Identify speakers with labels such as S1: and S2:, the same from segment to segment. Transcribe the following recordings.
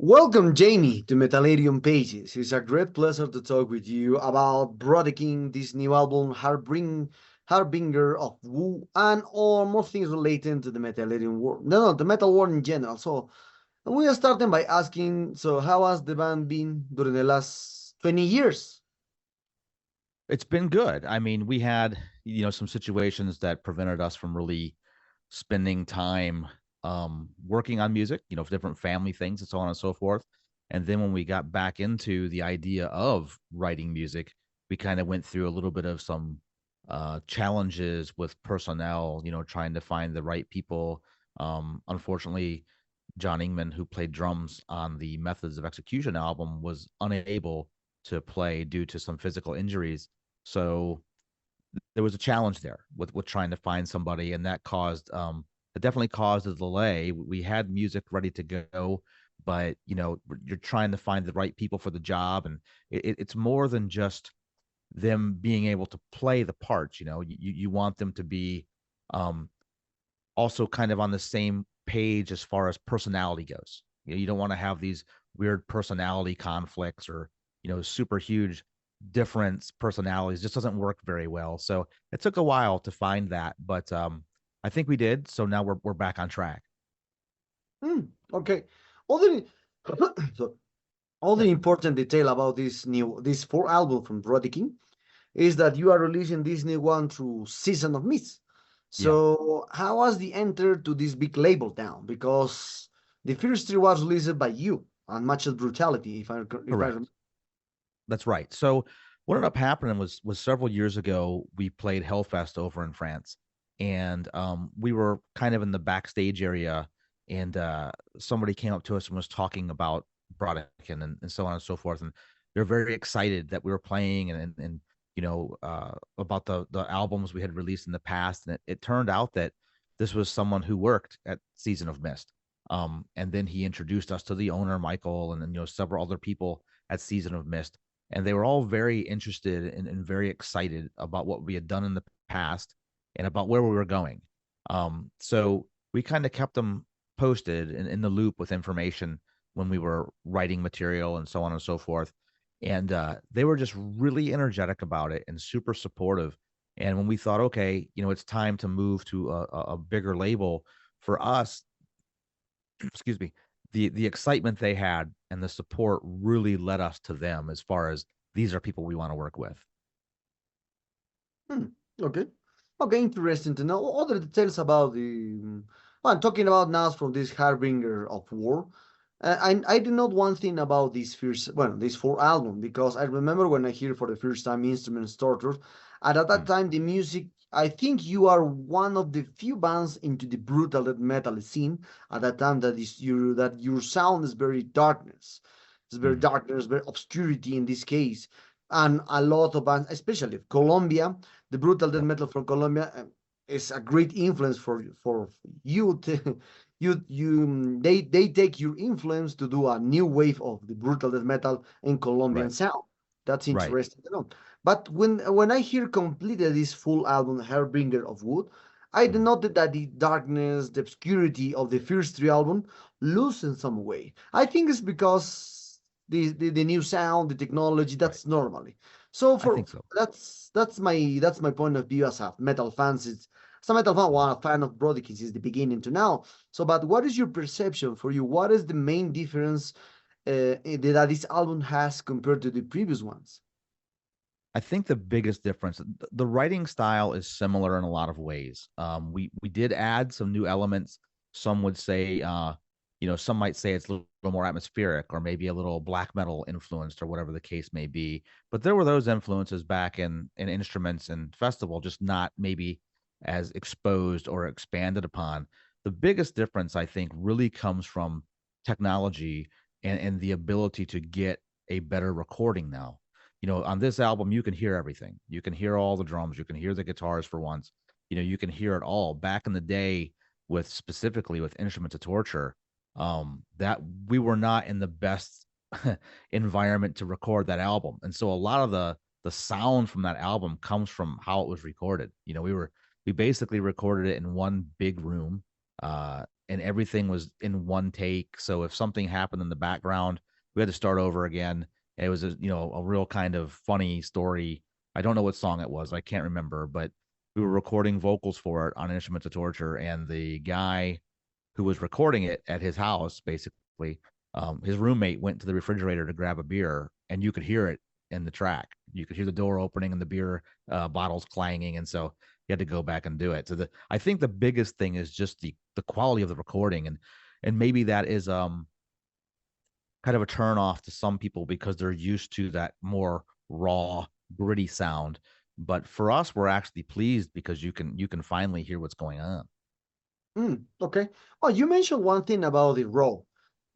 S1: Welcome, Jamie, to Metallarium Pages. It's a great pleasure to talk with you about Brodequin, this new album, Harbinger of Wu, and all more things related to the Metallarium world. No, the metal world in general. So, we are starting by asking, so how has the band been during the last 20 years?
S2: It's been good. I mean, we had, some situations that prevented us from really spending time working on music, for different family things and so on and so forth. And then when we got back into the idea of writing music, we kind of went through a little bit of some challenges with personnel, trying to find the right people. Unfortunately, John Ingman, who played drums on the Methods of Execution album, was unable to play due to some physical injuries. So there was a challenge there with trying to find somebody, and that caused it definitely caused a delay. We had music ready to go, but you're trying to find the right people for the job, and it's more than just them being able to play the parts. You want them to be um, also kind of on the same page as far as personality goes. You don't want to have these weird personality conflicts or super huge different personalities. Just doesn't work very well. So it took a while to find that, but I think we did. So now we're back on track.
S1: Hmm, okay. All the, so, all
S2: Yeah,
S1: the important detail about this four album from Brodequin is that you are releasing this new one through Season of Mist.
S2: yeah,
S1: So how was the enter to this big label now? Because the first three was released by you on Matched Brutality, if I remember.
S2: correct. That's right. So what ended up happening was several years ago we played Hellfest over in France, and we were kind of in the backstage area, and somebody came up to us and was talking about Brodequin and so on and so forth, and they're very excited that we were playing and about the albums we had released in the past, and it turned out that this was someone who worked at Season of Mist. And then he introduced us to the owner Michael, and then several other people at Season of Mist, and they were all very interested and very excited about what we had done in the past and about where we were going. So we kind of kept them posted and in the loop with information when we were writing material and so on and so forth. And they were just really energetic about it and super supportive. And when we thought, okay, it's time to move to a bigger label for us, excuse me, the excitement they had and the support really led us to them as far as these are people we want to work with.
S1: Hmm, okay. Okay, interesting to know other details about well, I'm talking about now from this Harbinger of War. I do not one thing about this four album because I remember when I hear for the first time Instrument Starters, and at that
S2: Mm,
S1: time the music. I think you are one of the few bands into the brutal death metal scene at that time that your sound is very darkness. It's very
S2: mm,
S1: darkness, very obscurity in this case, and a lot of bands, especially Colombia, the brutal death
S2: yep,
S1: metal from Colombia is a great influence for you. They take your influence to do a new wave of the brutal death metal in Colombian
S2: right,
S1: sound. That's
S2: right.
S1: interesting to know. But when I hear completed this full album, Harbinger of Wood, I
S2: Mm,
S1: denoted that the darkness, the obscurity of the first three albums lose in some way. I think it's because the new sound, the technology,
S2: right.
S1: that's normally. So
S2: I
S1: for
S2: think so.
S1: that's my point of view as a metal fan. As a metal fan, well, a fan of Brodequin since the beginning to now. So, but what is your perception for you? What is the main difference that this album has compared to the previous ones?
S2: I think the biggest difference, the writing style is similar in a lot of ways. We did add some new elements. Some would say, some might say it's a little more atmospheric or maybe a little black metal influenced or whatever the case may be. But there were those influences back in instruments and festival, just not maybe as exposed or expanded upon. The biggest difference, I think, really comes from technology and the ability to get a better recording now. On this album, you can hear everything. You can hear all the drums. You can hear the guitars for once. You can hear it all. Back in the day, with specifically with Instruments of Torture, that we were not in the best environment to record that album, and so a lot of the sound from that album comes from how it was recorded. We basically recorded it in one big room. and everything was in one take. So if something happened in the background, we had to start over again. It was a real kind of funny story. I don't know what song it was. I can't remember, but we were recording vocals for it on Instruments of Torture, and the guy who was recording it at his house, basically, his roommate went to the refrigerator to grab a beer, and you could hear it in the track. You could hear the door opening and the beer bottles clanging, and so you had to go back and do it. So I think the biggest thing is just the quality of the recording, and maybe that is kind of a turn off to some people because they're used to that more raw, gritty sound. But for us, we're actually pleased because you can finally hear what's going on.
S1: Okay. Oh, you mentioned one thing about the raw,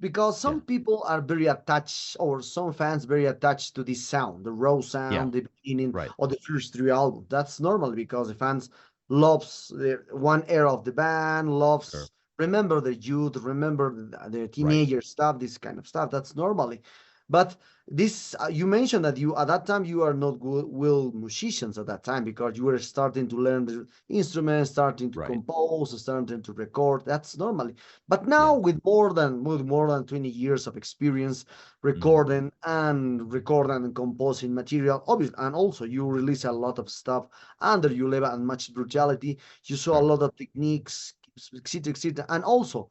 S1: because
S2: Yeah.
S1: some people are very attached, or some fans very attached to this sound, the raw
S2: Yeah.
S1: sound, the beginning
S2: Right.
S1: of the first three albums. That's normal because the fans loves the one era of the band,
S2: Sure.
S1: loves remember the youth, remember the
S2: Right.
S1: teenager stuff, this kind of stuff. That's normally. But this you mentioned that you at that time you are not good will musicians at that time because you were starting to learn the instruments, starting to
S2: Right.
S1: compose, starting to record. That's normally. But now
S2: Yeah.
S1: with more than 20 years of experience
S2: Mhm.
S1: recording and composing material, obviously, and also you release a lot of stuff under your level and much brutality. You saw a
S2: Sure.
S1: lot of techniques, etc., etc. And also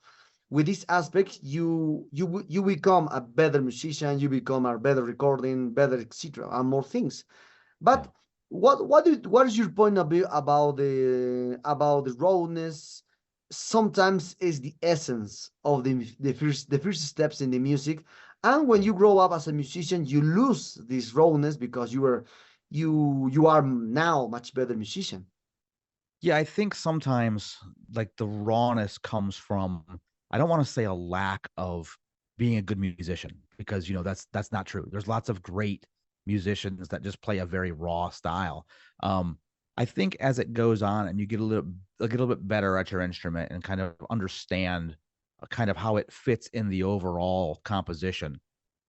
S1: with this aspect, you become a better musician, you become a better recording, better etc. and more things.
S2: Yeah.
S1: But what is your point of view about the rawness? Sometimes is the essence of the first steps in the music, and when
S2: Yeah.
S1: you grow up as a musician, you lose this rawness because you are now much better musician.
S2: Yeah, I think sometimes like the rawness comes from, I don't want to say a lack of being a good musician because that's not true. There's lots of great musicians that just play a very raw style. Um, I think as it goes on and you get a little bit better at your instrument and kind of understand kind of how it fits in the overall composition,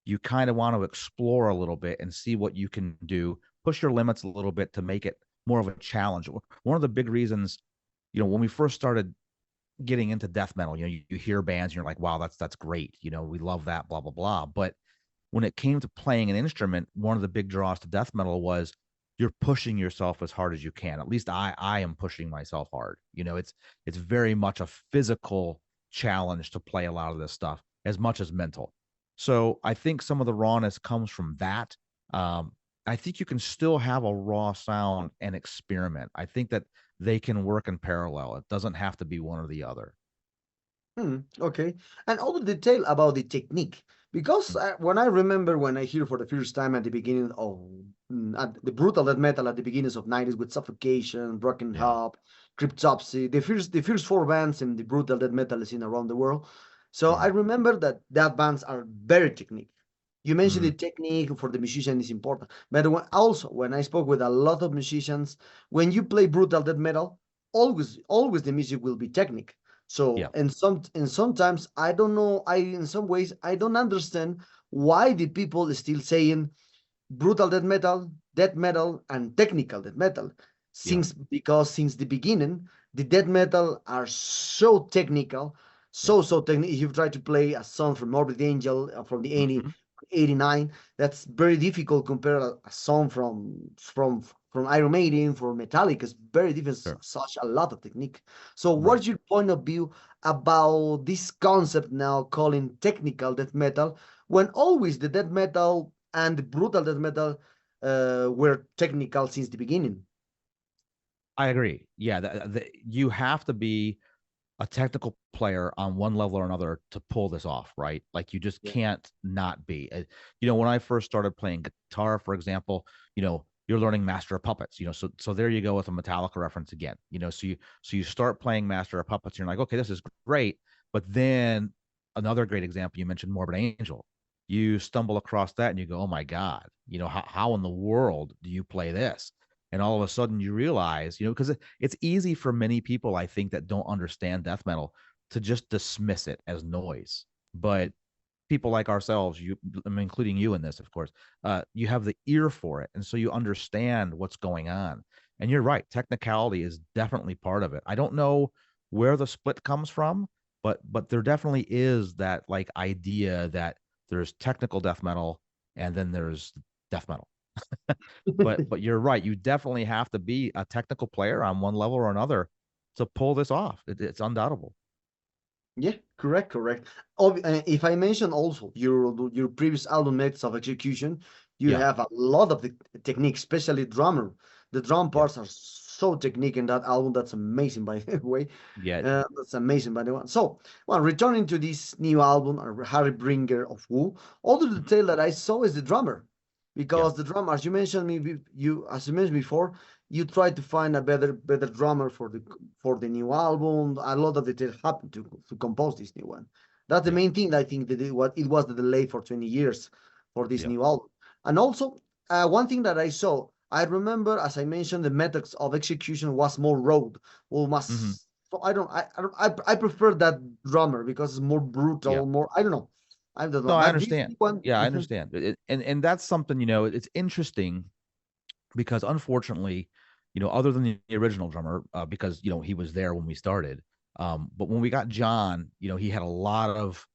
S2: you kind of want to explore a little bit and see what you can do, push your limits a little bit to make it more of a challenge. One of the big reasons, when we first started getting into death metal, you hear bands and you're like, wow, that's great. We love that, blah, blah, blah. But when it came to playing an instrument, one of the big draws to death metal was you're pushing yourself as hard as you can. At least I am pushing myself hard. It's very much a physical challenge to play a lot of this stuff as much as mental. So I think some of the rawness comes from that. Um, I think you can still have a raw sound and experiment. I think that they can work in parallel. It doesn't have to be one or the other.
S1: Okay. And other detail about the technique, because
S2: Mm.
S1: when I remember when I hear for the first time at the beginning of at the brutal death metal at the beginnings of 90s with Suffocation, Broken
S2: Yeah.
S1: Hub, Cryptopsy, the first four bands in the brutal death metal scene around the world. So I
S2: Mm.
S1: remember that bands are very technique. You mentioned
S2: Mm.
S1: the technique for the musician is important, but when I spoke with a lot of musicians, when you play brutal death metal, always the music will be technique. So
S2: Yeah.
S1: and sometimes I don't know. In some ways I don't understand why the people is still saying brutal death metal, and technical death metal.
S2: Yeah.
S1: Since the beginning, the death metal are so technical,
S2: Yeah.
S1: so technical. If you try to play a song from Morbid Angel from the
S2: Hmm.
S1: 89, that's very difficult compared to a song from Iron Maiden, for Metallica. It's very different,
S2: Sure.
S1: such a lot of technique. So
S2: Right.
S1: what's your point of view about this concept now calling technical death metal, when always the death metal and the brutal death metal were technical since the beginning?
S2: I agree. Yeah, you have to be a technical player on one level or another to pull this off, right? Like you just
S1: Yeah.
S2: can't not be. When I first started playing guitar, for example, you're learning Master of Puppets. So there you go with a Metallica reference again. So you start playing Master of Puppets, and you're like, okay, this is great. But then another great example, you mentioned Morbid Angel. You stumble across that and you go, oh my God, how in the world do you play this? And all of a sudden you realize, because it's easy for many people, I think, that don't understand death metal to just dismiss it as noise. But people like ourselves, including you in this, of course, you have the ear for it. And so you understand what's going on. And you're right, technicality is definitely part of it. I don't know where the split comes from. but there definitely is that like idea that there's technical death metal and then there's death metal. But you're right. You definitely have to be a technical player on one level or another to pull this off. It's undoubtable.
S1: Yeah, correct, correct. If I mention also your previous album methods of execution, you
S2: Yeah,
S1: have a lot of the technique, especially drummer. The drum
S2: yeah,
S1: parts are so technique in that album. That's amazing, by the way.
S2: yeah.
S1: That's amazing, by the way. So, well, returning to this new album, Harry Bringer of Who, all the
S2: Mhm.
S1: detail that I saw is the drummer,
S2: Yeah,
S1: because the drummer, as you mentioned as you mentioned before, you try to find a better drummer for the new album. A lot of detail happened to compose this new one. That's the
S2: yeah,
S1: main thing that I think that it was the delay for 20 years for this
S2: yeah.
S1: new album. And also, one thing that I saw, I remember, as I mentioned, the methods of execution was more raw,
S2: Hmm.
S1: almost. So I prefer that drummer because it's more
S2: Yeah.
S1: brutal, more, I don't know.
S2: No, I
S1: But this
S2: understand.
S1: one,
S2: Yeah, I understand. And that's something, it's interesting because unfortunately, other than the original drummer, because he was there when we started. But when we got John, he had a lot of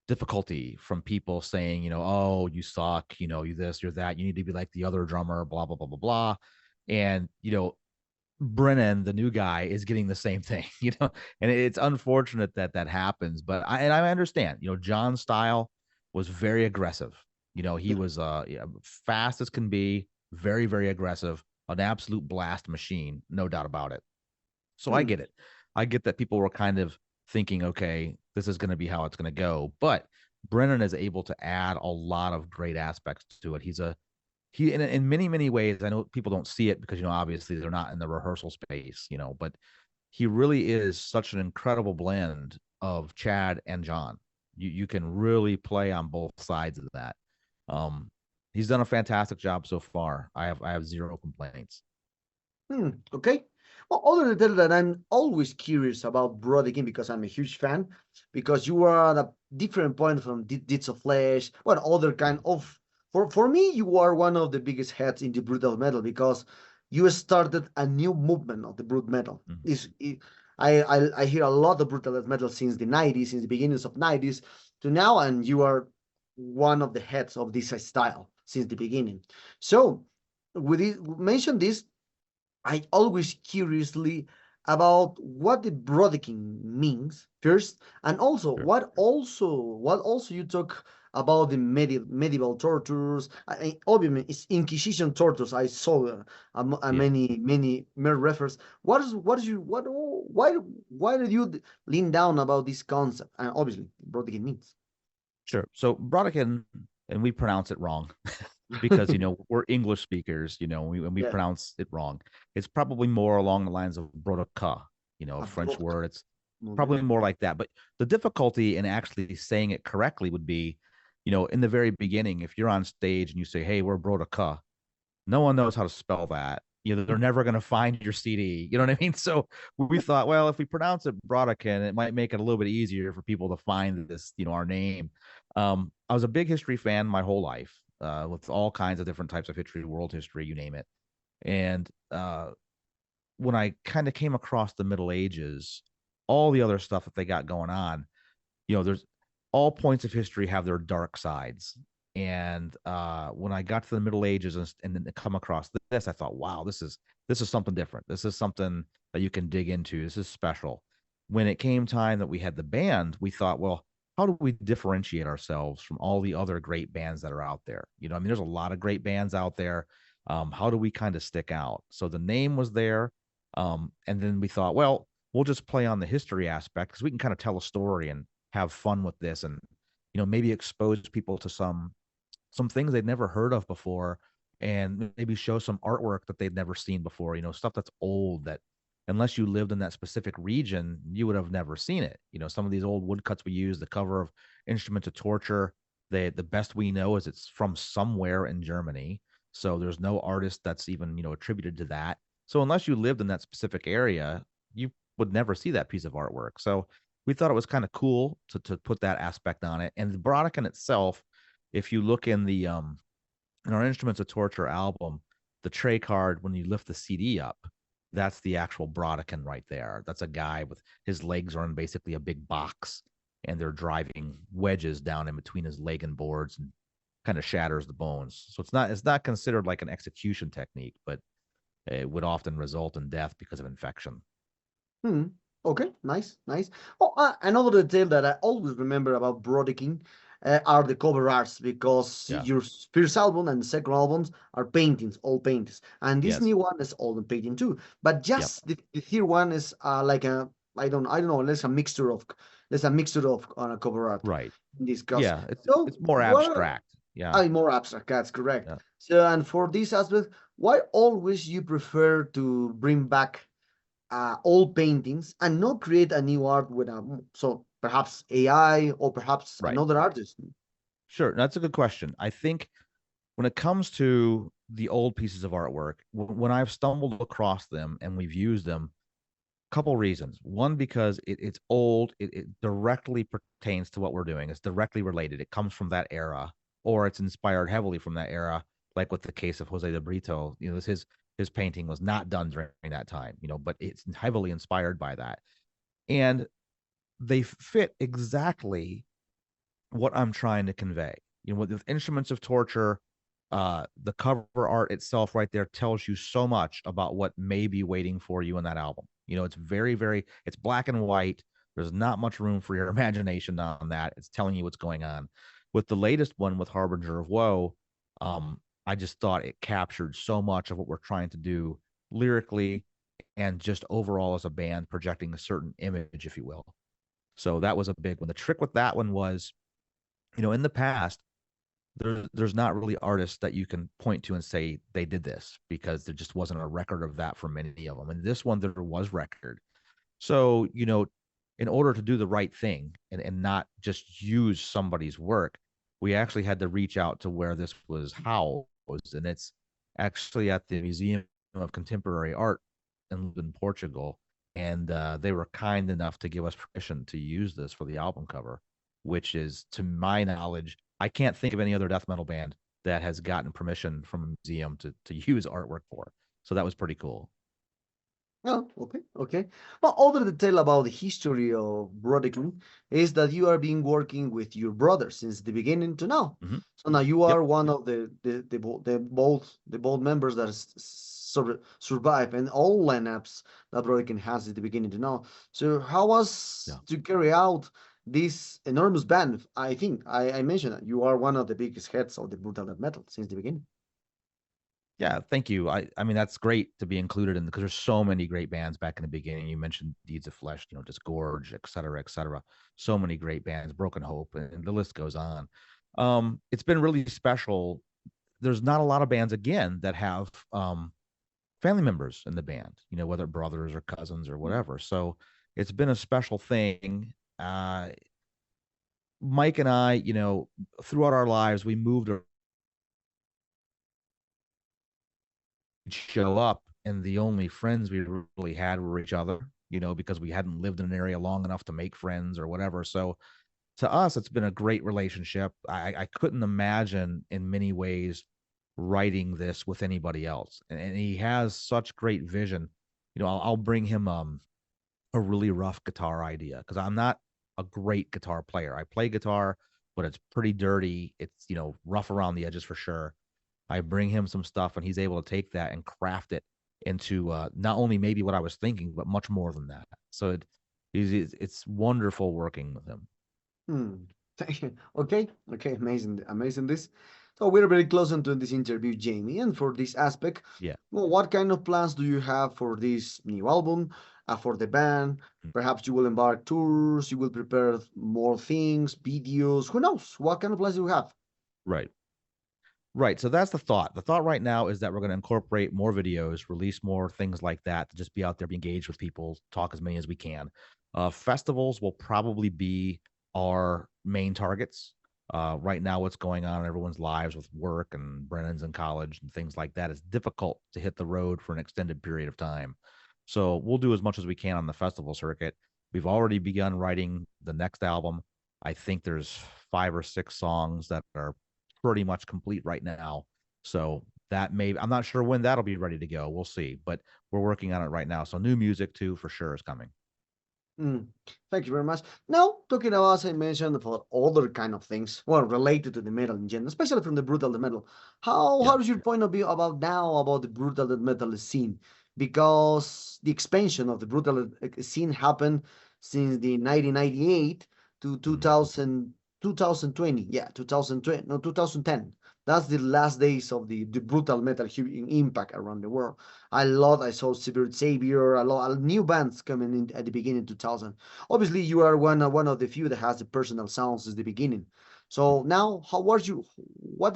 S2: difficulty from people saying, oh, you suck, you this, you're that, you need to be like the other drummer, blah, blah, blah, blah, blah. And, Brennan, the new guy, is getting the same thing, and it's unfortunate that that happens. But I understand, John's style was very aggressive. He
S1: yeah.
S2: was yeah, fast as can be, very, very aggressive, an absolute blast machine, no doubt about it. So I
S1: Hmm.
S2: get it. I get that people were kind of thinking, okay, this is going to be how it's going to go. But Brennan is able to add a lot of great aspects to it. He in many many ways. I know people don't see it because obviously they're not in the rehearsal space, but he really is such an incredible blend of Chad and John. You can really play on both sides of that. Um, he's done a fantastic job so far. I have zero complaints.
S1: Okay. Well, other than that, I'm always curious about Brodequin because I'm a huge fan. Because you are at a different point from Deeds of Flesh, what other kind of. For me, you are one of the biggest heads in the brutal metal because you started a new movement of the brute metal.
S2: Mm-hmm.
S1: I hear a lot of brutal metal since the 90s, since the beginnings of 90s to now, and you are one of the heads of this style since the beginning. So, with it, mention this, I always curiously about what the Brodequin means first, and also
S2: Sure.
S1: what also you talk about the medieval tortures. Obviously, it's Inquisition tortures. I saw
S2: Yeah.
S1: many mere reference. What is you what why did you lean down about this concept? And obviously, Brodequin means.
S2: Sure. So Brodequin, and we pronounce it wrong because we're English speakers, and we
S1: Yeah,
S2: pronounce it wrong. It's probably more along the lines of Brodequin, a
S1: a
S2: French
S1: Brodequin.
S2: word. It's
S1: Okay.
S2: probably more like that. But the difficulty in actually saying it correctly would be, in the very beginning, if you're on stage and you say, "Hey, we're Brodequin," no one knows how to spell that. They're never going to find your CD. You know what I mean? So we thought, well, if we pronounce it Brodequin, it might make it a little bit easier for people to find this, our name. I was a big history fan my whole life, with all kinds of different types of history, world history, you name it. And when I kind of came across the Middle Ages, all the other stuff that they got going on, there's all points of history have their dark sides. And when I got to the Middle Ages and then come across this, I thought, wow, this is something different. This is something that you can dig into. This is special. When it came time that we had the band, we thought, well, how do we differentiate ourselves from all the other great bands that are out there? I mean, there's a lot of great bands out there. How do we kind of stick out? So the name was there. And then we thought, well, we'll just play on the history aspect because we can kind of tell a story and have fun with this, and maybe expose people to some things they'd never heard of before, and maybe show some artwork that they'd never seen before, stuff that's old that unless you lived in that specific region you would have never seen it. Some of these old woodcuts we use, the cover of Instrument to Torture, the best we know is it's from somewhere in Germany, so there's no artist that's even attributed to that. So unless you lived in that specific area, you would never see that piece of artwork. So we thought it was kind of cool to put that aspect on it. And the Brodequin itself, if you look in our Instruments of Torture album, the tray card, when you lift the CD up, That's the actual Brodequin right there. That's a guy with his legs are in basically a big box, and they're driving wedges down in between his leg and boards, and kind of shatters the bones. So it's not considered like an execution technique, but it would often result in death because of infection.
S1: Hmm. Okay, nice, nice. Oh, another detail that I always remember about Brodequin are the cover arts because
S2: Yeah.
S1: your first album and the second albums are paintings, all paintings, and this
S2: Yes.
S1: new one is all in painting too. But
S2: Yep.
S1: just the third one is like a I don't know, let's a mixture of on a cover art
S2: Right.
S1: in this case.
S2: Yeah. It's
S1: So
S2: it's more
S1: what?
S2: abstract. Yeah.
S1: More abstract. That's correct.
S2: Yeah.
S1: So and for this aspect, why always you prefer to bring back old paintings and not create a new art with so perhaps AI or perhaps
S2: Right.
S1: another artist.
S2: Sure. That's a good question. I think when it comes to the old pieces of artwork, when I've stumbled across them and we've used them, couple reasons. One, because it's old, it directly pertains to what we're doing. It's directly related. It comes from that era, or it's inspired heavily from that era, like with the case of Jose de Brito. His painting was not done during that time, but it's heavily inspired by that. And they fit exactly what I'm trying to convey. With instruments of torture, the cover art itself right there tells you so much about what may be waiting for you in that album. It's very, very, it's black and white. There's not much room for your imagination on that. It's telling you what's going on. With the latest one with Harbinger of Woe, I just thought it captured so much of what we're trying to do lyrically and just overall as a band projecting a certain image, if you will. So that was a big one. The trick with that one was, in the past, there's not really artists that you can point to and say they did this because there just wasn't a record of that for many of them. And this one there was record. So, in order to do the right thing and not just use somebody's work, we actually had to reach out to where this was housed. And it's actually at the Museum of Contemporary Art in Portugal. And they were kind enough to give us permission to use this for the album cover, which is, to my knowledge, I can't think of any other death metal band that has gotten permission from a museum to use artwork for. So that was pretty cool.
S1: Oh, okay, okay. Well, other detail about the history of Brodequin is that you are been working with your brother since the beginning to now.
S2: Mm-hmm.
S1: So now you
S2: Yep.
S1: are one of the bold members that survive and all lineups that Brodequin has at the beginning to now. So how was
S2: Yeah.
S1: to carry out this enormous band? I think I mentioned that you are one of the biggest heads of the brutal death metal since the beginning.
S2: Yeah, thank you. I mean that's great to be included in because there's so many great bands back in the beginning. You mentioned Deeds of Flesh, Disgorge, et cetera, et cetera. So many great bands, Broken Hope, and the list goes on. It's been really special. There's not a lot of bands again that have family members in the band, whether brothers or cousins or whatever. So it's been a special thing. Mike and I, throughout our lives, we moved show up and the only friends we really had were each other, because we hadn't lived in an area long enough to make friends or whatever. So to us, it's been a great relationship. I couldn't imagine in many ways writing this with anybody else. And he has such great vision. I'll bring him a really rough guitar idea because I'm not a great guitar player. I play guitar, but it's pretty dirty. It's, rough around the edges for sure. I bring him some stuff and he's able to take that and craft it into not only maybe what I was thinking, but much more than that. So it's wonderful working with him.
S1: Hmm. Okay, okay, amazing, amazing. This. So we're very close into this interview, Jamie, and for this aspect,
S2: Yeah.
S1: well, what kind of plans do you have for this new album, for the band?
S2: Mm.
S1: Perhaps you will embark tours, you will prepare more things, videos. Who knows? What kind of plans do you have?
S2: Right. Right. So that's the thought. The thought right now is that we're going to incorporate more videos, release more things like that to just be out there, be engaged with people, talk as many as we can. Festivals will probably be our main targets. Right now, what's going on in everyone's lives with work and Brennan's in college and things like that, it's difficult to hit the road for an extended period of time. So we'll do as much as we can on the festival circuit. We've already begun writing the next album. I think there's 5 or 6 songs that are pretty much complete right now. So that may, I'm not sure when that'll be ready to go. We'll see, but we're working on it right now. So new music too, for sure, is coming.
S1: Mm, thank you very much. Now, talking about, as I mentioned, about other kind of things, well, related to the metal in general, especially from the brutal death metal.
S2: Yeah.
S1: How is your point of view about now about the brutal death metal scene? Because the expansion of the brutal scene happened since the 1998 to
S2: Mhm.
S1: 2000, 2020. Yeah, 2020, no, 2010. That's the last days of the brutal metal impact around the world. I saw Severe Savior, a lot new bands coming in at the beginning 2000. Obviously, you are one of the few that has the personal sounds at the beginning. So now, what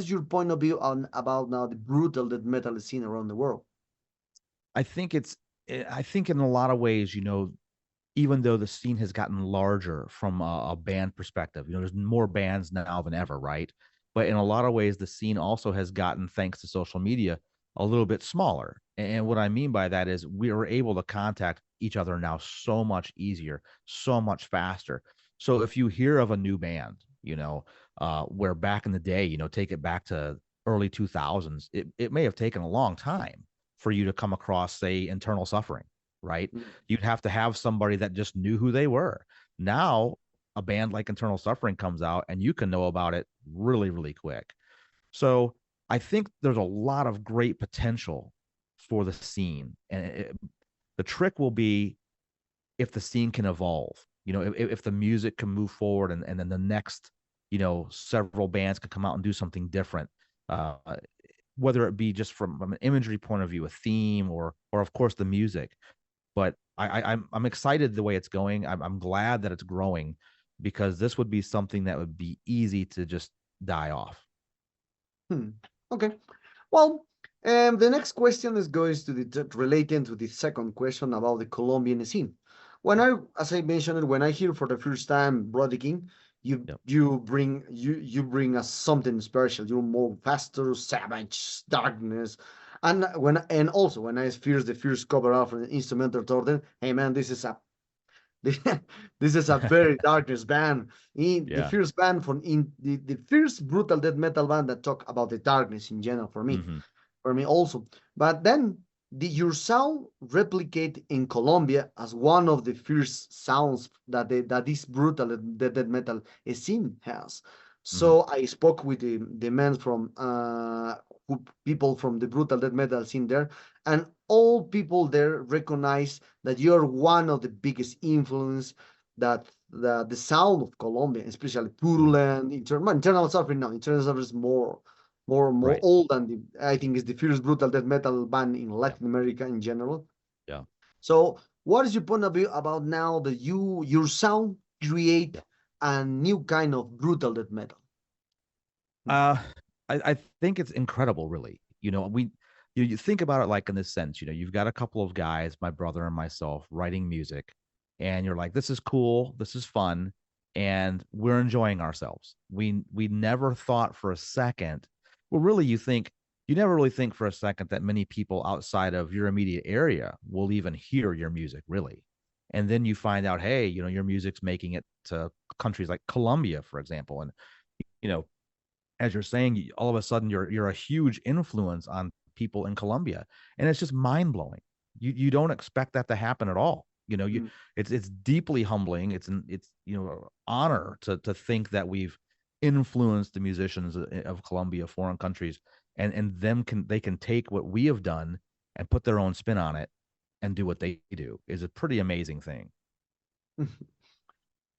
S1: is your point of view on about now the brutal death metal scene around the world?
S2: I think it's, I think in a lot of ways, even though the scene has gotten larger from a band perspective, there's more bands now than ever, right? But in a lot of ways, the scene also has gotten, thanks to social media, a little bit smaller. And what I mean by that is we are able to contact each other now so much easier, so much faster. So if you hear of a new band, where back in the day, take it back to early 2000s, it may have taken a long time for you to come across, say, Internal Suffering, right?
S1: Mm,
S2: You'd have to have somebody that just knew who they were. Now, a band like Internal Suffering comes out and you can know about it really, really quick. So I think there's a lot of great potential for the scene. And the trick will be if the scene can evolve, if the music can move forward and then the next, several bands can come out and do something different. Uh, whether it be just from an imagery point of view, a theme, or of course the music. But I'm excited the way it's going. I'm glad that it's growing because this would be something that would be easy to just die off.
S1: hmm. Okay. Well, the next question is going to relating to the second question about the Colombian scene.
S2: Yep.
S1: As I mentioned, when I hear for the first time Brodequin,
S2: Yep.
S1: you bring us something special. You're more faster, savage, darkness, and also when I hear the first cover of an instrumental Torten, hey man, this is a very darkness band. The
S2: Yeah.
S1: first band from in the first brutal death metal band that talk about the darkness in general
S2: Hmm.
S1: for me also. But then your sound replicate in Colombia as one of the first sounds that this brutal death metal scene has.
S2: Hmm.
S1: So I spoke with the men from people from the brutal death metal scene there, and all people there recognize that you're one of the biggest influence that the sound of Colombia, especially
S2: Hmm.
S1: Purulent, internal suffering now. Internal suffering is more
S2: Right.
S1: old than I think is the first brutal death metal band in Latin America in general.
S2: Yeah.
S1: So, what is your point of view about now that your sound create
S2: Yeah.
S1: a new kind of brutal death metal? Hmm.
S2: Uh, I think it's incredible, really. You think about it like in this sense, you've got a couple of guys, my brother and myself, writing music, and you're like, this is cool, this is fun, and we're enjoying ourselves. We never thought for a second, well, really, you never really think for a second that many people outside of your immediate area will even hear your music, really. And then you find out, hey, your music's making it to countries like Colombia, for example, and you know as you're saying, all of a sudden you're a huge influence on people in Colombia, and it's just mind blowing. You don't expect that to happen at all.
S1: Hmm.
S2: It's deeply humbling. It's honor to think that we've influenced the musicians of Colombia, foreign countries, and they can take what we have done and put their own spin on it and do what they do is a pretty amazing thing.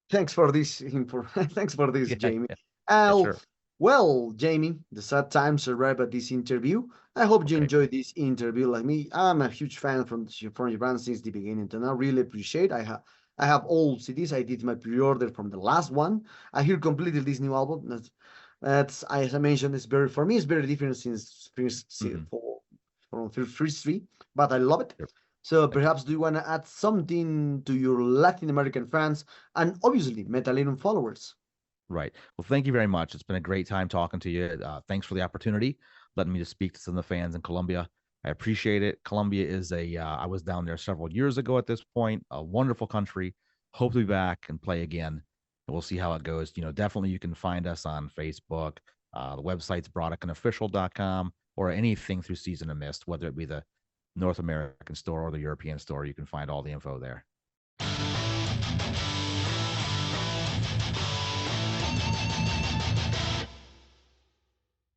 S1: Thanks for this info. Thanks for this,
S2: Yeah,
S1: Jamie.
S2: yeah,
S1: Uh,
S2: sure.
S1: well, Jamie, the sad times arrive at this interview. I hope you
S2: Okay,
S1: enjoyed this interview like me. I'm a huge fan from your brand since the beginning, and I really appreciate. I have all CDs. I did my pre-order from the last one. I hear completely this new album. That's as I mentioned, it's very for me. It's very different since
S2: hmm,
S1: from first three, but I love it.
S2: sure.
S1: So
S2: Thank you.
S1: perhaps do you want to add something to your Latin American fans and obviously Metallium followers?
S2: Right. Well, thank you very much. It's been a great time talking to you. Thanks for the opportunity, letting me to speak to some of the fans in Colombia. I appreciate it. Colombia is I was down there several years ago at this point, a wonderful country. Hope to be back and play again. And we'll see how it goes. Definitely you can find us on Facebook. The website's brodequinofficial.com. or anything through Season of Mist, whether it be the North American store or the European store. You can find all the info there.